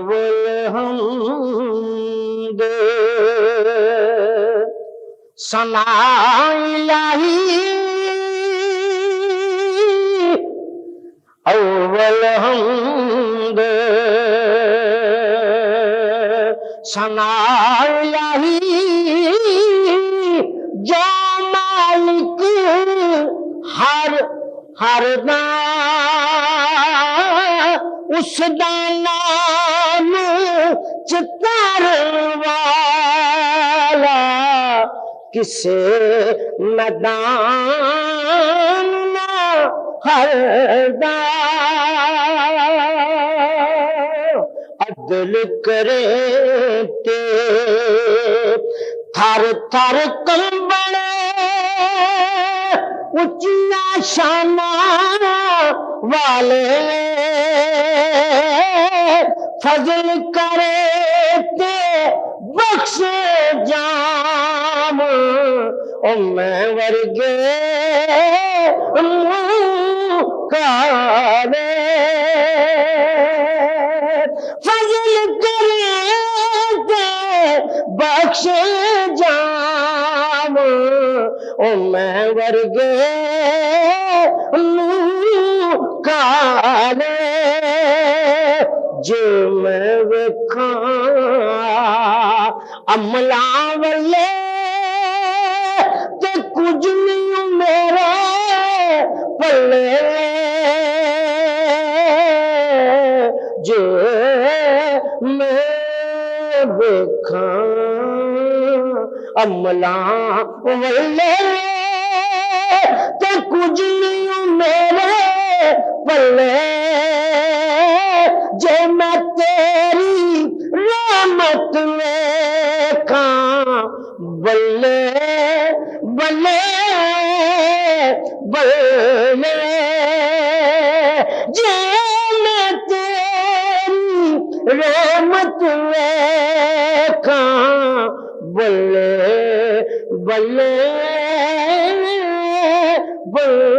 अव्वल हमद सना इलाही, अव्वल हमद सना इलाही, जो मालिक हर दा उस दा नाम चितारण वाला, किसे मैदान ना हरदा, अदल करे ते थर थर कंबने, उच्चिया शाना वाले, फजल करे ते बख्शे जाम, ओ मैं वर्गे काले, फजल करे ते बख्शे जाम, ओ मैं वर्गे काले, जे मैं वेखा अमला वाले ते कुछ नहीं मेरे पल्ले, जे मैं वेखा अमला वाले ते कुछ नहीं मेरे पल्ले, जे मैं तेरी रहमत लेखा बल्ले बल्ले बल्ले, जे मैं तेरी रहमत लेखा बल्ले बल्ले बल्ले।